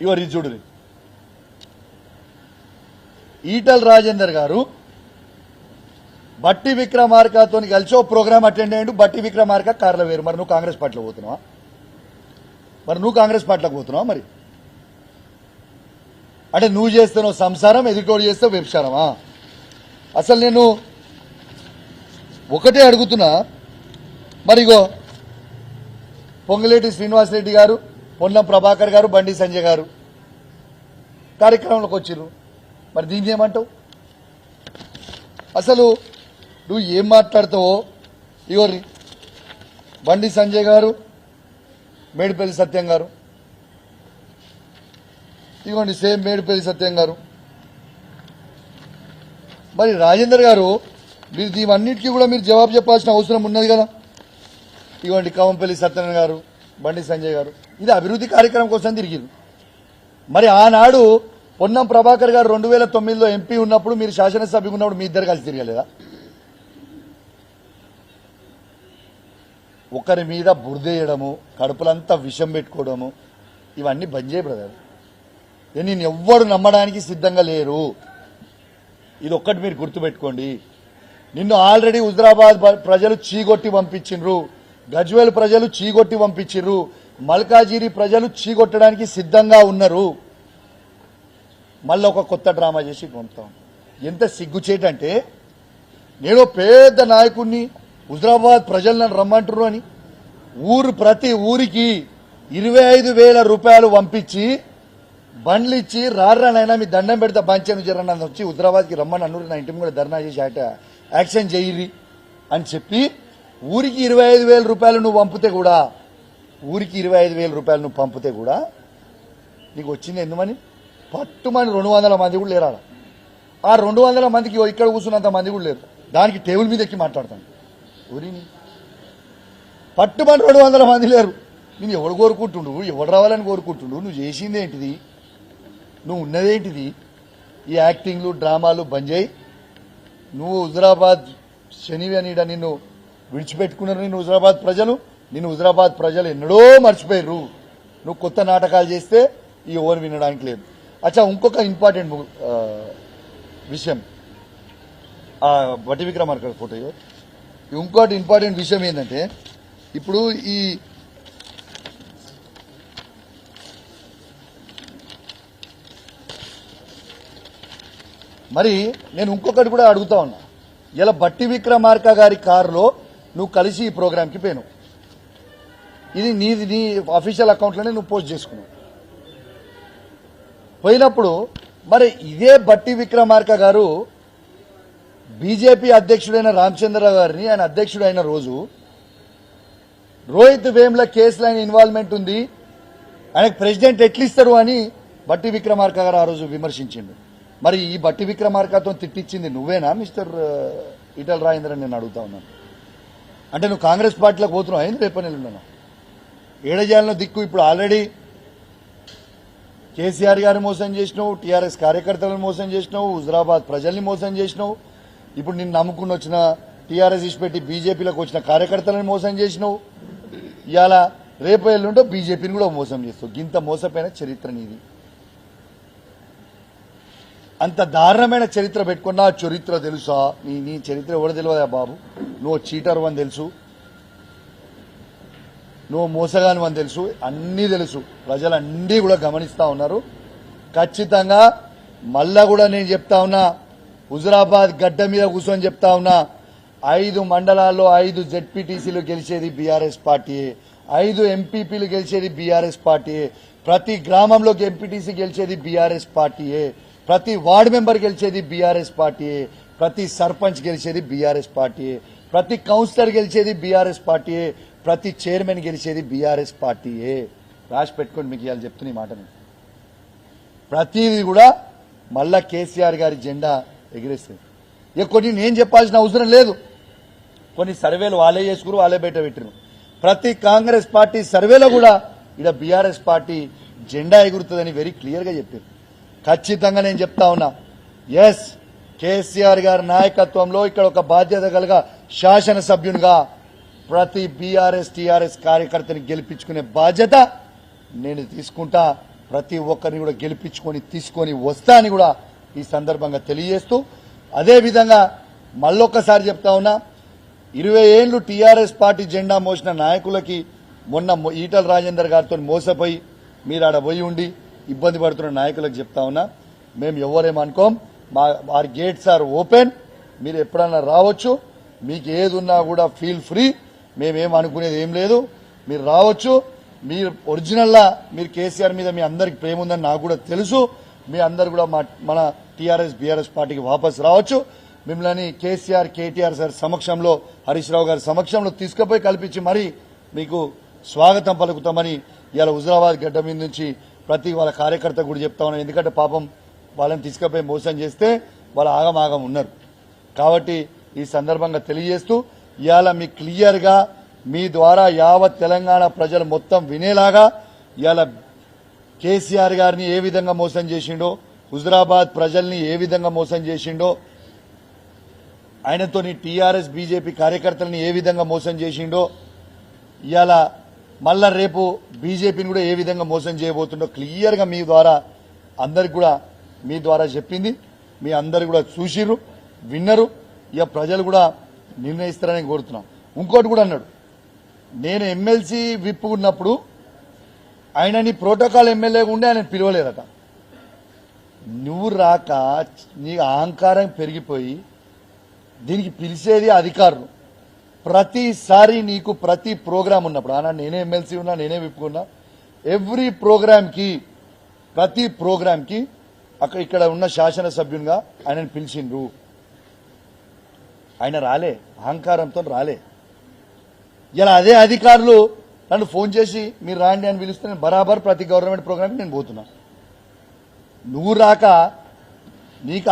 ఇవరి చూడు ఈటల రాజేందర్ గారు బట్టి విక్రమార్కతో కలిసి ఓ ప్రోగ్రామ్ అటెండ్ అయ్యిండు. బట్టి విక్రమార్క కార్లో వేరు. మరి నువ్వు కాంగ్రెస్ పార్టీలో పోతున్నావా? మరి అంటే నువ్వు చేస్తున్నావు సంసారం, ఎదుటోడు చేస్తే వ్యభిచారమా? అసలు నేను ఒకటే అడుగుతున్నా. మరిగో పొంగులేటి శ్రీనివాసరెడ్డి గారు, పొన్నం ప్రభాకర్ గారు, బండి సంజయ్ గారు కార్యక్రమంలోకి వచ్చిర్రు. మరి దీన్ని ఏమంటావు? అసలు నువ్వు ఏం మాట్లాడతావో ఇవరి బండి సంజయ్ గారు, మేడిపల్లి సత్యం గారు, ఇవ్వండి సేమ్ మేడిపల్లి సత్యం గారు. మరి రాజేందర్ గారు మీరు ఇవన్నిటికీ కూడా మీరు జవాబు చెప్పాల్సిన అవసరం ఉన్నది కదా. ఇవ్వండి కవంపల్లి సత్యనారాయణ గారు, బండి సంజయ్ గారు, ఇది అభివృద్ధి కార్యక్రమం కోసం తిరిగిరు. మరి ఆనాడు పొన్నం ప్రభాకర్ గారు 2009లో ఎంపీ ఉన్నప్పుడు, మీరు శాసనసభ్యులు ఉన్నప్పుడు మీ ఇద్దరు కలిసి తిరగలేదా? ఒకరి మీద బురదేయడము, కడుపులంతా విషం పెట్టుకోవడము, ఇవన్నీ బంద్ చేయ బ్రదర్. నేను ఎవ్వరు నమ్మడానికి సిద్ధంగా లేరు. ఇది ఒక్కటి మీరు గుర్తుపెట్టుకోండి. నిన్ను ఆల్రెడీ హుజరాబాద్ ప్రజలు చీగొట్టి పంపించిండ్రు, గజ్వేల్ ప్రజలు చీగొట్టి పంపించిండ్రు, మల్కాజిరి ప్రజలు చీగొట్టడానికి సిద్ధంగా ఉన్నారు. మళ్ళీ ఒక కొత్త డ్రామా చేసి పంపుతాం. ఎంత సిగ్గుచేటంటే, నేను పెద్ద నాయకుడిని, హుజరాబాద్ ప్రజలు నన్ను రమ్మంటారు అని ప్రతి ఊరికి 25,000 రూపాయలు పంపించి బండ్లు ఇచ్చి రారానైనా మీ దండం పెడితే బంచాను జరన్న వచ్చి హుజరాబాద్కి రమ్మని అన్నూరు, నా ఇంటి కూడా ధర్నా చేసి యాక్షన్ చేయరి అని చెప్పి ఊరికి 25,000 రూపాయలు నువ్వు పంపితే కూడా, ఊరికి 25,000 రూపాయలు నువ్వు పంపితే కూడా నీకు వచ్చింది ఎందుమని? పట్టుమని 200 మంది కూడా లేరా. ఆ 200 మందికి ఇక్కడ కూర్చున్నంత మంది కూడా లేరు. దానికి టేబుల్ మీద ఎక్కి మాట్లాడతాను. ఊరిని పట్టుమని 200 మంది లేరు. నేను ఎవడు కోరుకుంటుండు, ఎవడు రావాలని కోరుకుంటుండు? నువ్వు చేసింది ఏంటిది? నువ్వు ఉన్నదేంటిది? ఈ యాక్టింగ్లు డ్రామాలు బంద్ చేయి. నువ్వు హుజరాబాద్ శనివి అని నిన్ను విడిచిపెట్టుకున్నారు. నిన్ను హుజరాబాద్ ప్రజలు ఎన్నడో మర్చిపోయారు. నువ్వు కొత్త నాటకాలు చేస్తే ఈ ఓవర్ వినడానికి లేదు. అచ్చా, ఇంకొక ఇంపార్టెంట్ విషయం, బట్టి విక్రమార్క ఫోటో. ఇంకోటి ఇంపార్టెంట్ విషయం ఏంటంటే, ఇప్పుడు ఈ మరి నేను ఇంకొకటి కూడా అడుగుతా ఉన్నా. ఇలా బట్టి విక్రమార్క గారి కారులో నువ్వు కలిసి ఈ ప్రోగ్రాంకి పోయినావు. ఇది నీ అఫీషియల్ అకౌంట్లోనే నువ్వు పోస్ట్ చేసుకున్నావు. పోయినప్పుడు మరి ఇదే బట్టి విక్రమార్క గారు బీజేపీ అధ్యక్షుడైన రామచంద్రరావు గారిని, ఆయన అధ్యక్షుడు అయిన రోజు రోహిత్ వేముల కేసులో ఆయన ఇన్వాల్వ్మెంట్ ఉంది, ఆయనకు ప్రెసిడెంట్ ఎట్లిస్తారు అని బట్టి విక్రమార్క గారు ఆ రోజు విమర్శించిండు. మరి ఈ బట్టి విక్రమార్కతో తిట్టించింది నువ్వేనా మిస్టర్ ఈటల రాజేందర్ అని నేను అడుగుతా ఉన్నాను. అంటే నువ్వు కాంగ్రెస్ పార్టీలోకి పోతున్నావు అయింది, రేపటి నెలలో ఏడజాలలో దిక్కు. ఇప్పుడు ఆల్రెడీ కేసీఆర్ గారిని మోసం చేసినావు, టీఆర్ఎస్ కార్యకర్తలను మోసం చేసినావు, హుజరాబాద్ ప్రజల్ని మోసం చేసినావు. ఇప్పుడు నిన్ను నమ్ముకుని వచ్చిన టీఆర్ఎస్ ఇచ్చిపెట్టి బీజేపీలోకి వచ్చిన కార్యకర్తలను మోసం చేసినావు. ఇవాళ రేపు ఎల్లుంటో బీజేపీని కూడా మోసం చేస్తావు. ఇంత మోసపోయిన చరిత్ర నీది. అంత దారుణమైన చరిత్ర పెట్టుకున్నా చరిత్ర తెలుసా? నీ చరిత్ర ఎవరు తెలియదా బాబు? నువ్వు చీటర్ అని తెలుసు, నువ్వు మోసగాను అని తెలుసు, అన్నీ తెలుసు. ప్రజలు అన్నీ కూడా గమనిస్తా ఉన్నారు. ఖచ్చితంగా మళ్ళా కూడా నేను చెప్తా ఉన్నా, హుజరాబాద్ గడ్డ మీద కూర్చొని చెప్తా ఉన్నా, 5 మండలాల్లో 5 జెడ్పీటీసీలు గెలిచేది బీఆర్ఎస్ పార్టీయే, 5 ఎంపీపీలు గెలిచేది బీఆర్ఎస్ పార్టీయే, ప్రతి గ్రామంలో ఎంపీటీసీ గెలిచేది బీఆర్ఎస్ పార్టీయే, ప్రతి వార్డు మెంబర్ గెలిచేది బీఆర్ఎస్ పార్టీయే, ప్రతి సర్పంచ్ గెలిచేది బీఆర్ఎస్ పార్టీయే, ప్రతి కౌన్సిలర్ గెలిచేది బీఆర్ఎస్ పార్టీయే, ప్రతి చైర్మన్ గెలిచేది బీఆర్ఎస్ పార్టీయే. రాసి పెట్టుకోండి, మీకు ఇవాళ చెప్తున్న ఈ మాటని. ప్రతిదీ కూడా మళ్ళా కేసీఆర్ గారి జెండా ఎగిరేస్తుంది. ఇక కొన్ని నేను చెప్పాల్సిన అవసరం లేదు. కొన్ని సర్వేలు వాళ్ళే చేసుకురు, వాళ్ళే బయట పెట్టిరు. ప్రతి కాంగ్రెస్ పార్టీ సర్వేలో కూడా ఇక్కడ బీఆర్ఎస్ పార్టీ జెండా ఎగురుతుందని వెరీ క్లియర్గా చెప్పారు. ఖచ్చితంగా నేను చెప్తా ఉన్నా, ఎస్, కేసీఆర్ గారి నాయకత్వంలో ఇక్కడ ఒక బాధ్యత కలగా శాసనసభ్యునిగా ప్రతి బీఆర్ఎస్ టీఆర్ఎస్ కార్యకర్తని గెలిపించుకునే బాధ్యత నేను తీసుకుంటా. ప్రతి ఒక్కరిని కూడా గెలిపించుకొని తీసుకొని వస్తా అని కూడా ఈ సందర్భంగా తెలియజేస్తూ, అదేవిధంగా మళ్ళొక్కసారి చెప్తా ఉన్నా, 20 ఏళ్లు టీఆర్ఎస్ పార్టీ జెండా మోసిన నాయకులకి మొన్న ఈటల రాజేందర్ గారితో మోసపోయి మీరు ఆడ పోయి ఉండి ఇబ్బంది పడుతున్న నాయకులకు చెప్తా ఉన్నా, మేము ఎవరేమనుకోం, వారి గేట్స్ ఆర్ ఓపెన్, మీరు ఎప్పుడన్నా రావచ్చు, మీకు ఏది ఉన్నా కూడా ఫీల్ ఫ్రీ, మేమేం అనుకునేది ఏం లేదు, మీరు రావచ్చు. మీరు ఒరిజినల్లా మీరు కేసీఆర్ మీద మీ అందరికి ప్రేమ ఉందని నాకు కూడా తెలుసు. మీ అందరు కూడా మన టీఆర్ఎస్ బీఆర్ఎస్ పార్టీకి వాపసు రావచ్చు. మిమ్మల్ని కేసీఆర్ కేటీఆర్ సార్ సమక్షంలో, హరీష్ రావు గారి సమక్షంలో తీసుకుపోయి కల్పించి మరీ మీకు స్వాగతం పలుకుతామని ఇవాళ హుజరాబాద్ గడ్డ మీద నుంచి ప్రతి వాళ్ళ కార్యకర్త కూడా చెప్తా ఉన్నాను. ఎందుకంటే పాపం వాళ్ళని తీసుకుపోయి మోసం చేస్తే వాళ్ళ ఆగమాగం ఉన్నారు. కాబట్టి ఈ సందర్భంగా తెలియజేస్తూ, ఇవాళ మీ క్లియర్గా మీ ద్వారా యావత్ తెలంగాణ ప్రజలు మొత్తం వినేలాగా ఇవాళ కేసీఆర్ గారిని ఏ విధంగా మోసం చేసిండో, హుజరాబాద్ ప్రజల్ని ఏ విధంగా మోసం చేసిండో, ఆయనతోని టీఆర్ఎస్ బీజేపీ కార్యకర్తలని ఏ విధంగా మోసం చేసిండో, ఇవాళ మళ్ళా రేపు బీజేపీని కూడా ఏ విధంగా మోసం చేయబోతుండో క్లియర్గా మీ ద్వారా అందరికి కూడా మీ ద్వారా చెప్పింది. మీ అందరు కూడా చూసిర్రు, విన్నరు. ఇక ప్రజలు కూడా నిర్ణయిస్తారని కోరుతున్నాం. ఇంకోటి కూడా అన్నాడు, నేను ఎమ్మెల్సీ విప్ ఉన్నప్పుడు ఆయనని ప్రోటోకాల్ ఎమ్మెల్యేగా ఉండి ఆయన పిలవలేదట. నువ్వు రాక నీ అహంకారం పెరిగిపోయి దీనికి పిలిచేది అధికారులు. ప్రతిసారి నీకు ప్రతి ప్రోగ్రాం ఉన్నప్పుడు, ఆనా నేనే ఎమ్మెల్సీ ఉన్నా, నేనే విప్పుకున్నా, ఎవ్రీ ప్రోగ్రాంకి ప్రతి ప్రోగ్రాంకి ఇక్కడ ఉన్న శాసనసభ్యునిగా ఆయనను పిలిచిండ్రు. ఆయన రాలే, అహంకారంతో రాలే. ఇలా అదే అధికారులు నన్ను ఫోన్ చేసి మీరు రాండి అని పిలిస్తే నేను బరాబర్ ప్రతి గవర్నమెంట్ ప్రోగ్రాంకి నేను పోతున్నా. నువ్వు రాక నీకు